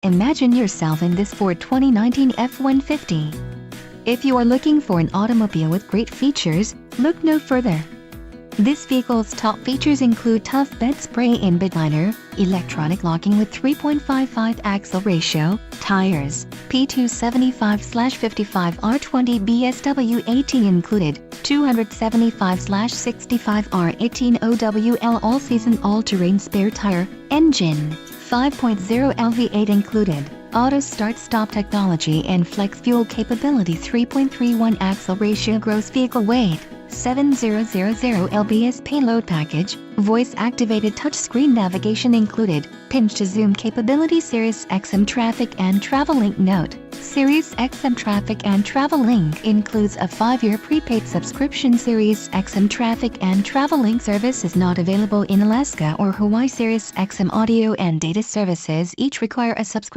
Imagine yourself in this Ford 2019 F-150. If you are looking for an automobile with great features, look no further. This vehicle's top features include tough bed spray-in bed liner, electronic locking with 3.55 axle ratio, tires, P275/55 R20 BSW 18 included, 275/65 R18 OWL all-season all-terrain spare tire, engine, 5.0 LV8 included, auto start-stop technology and flex fuel capability 3.31 axle ratio gross vehicle weight, 7000 lbs payload package, voice-activated touchscreen navigation included, pinch-to-zoom capability Sirius XM Traffic and Travel Link note. Sirius XM Traffic and Travel Link includes a 5-year prepaid subscription. Sirius XM Traffic and Travel Link service is not available in Alaska or Hawaii. Sirius XM audio and data services each require a subscription.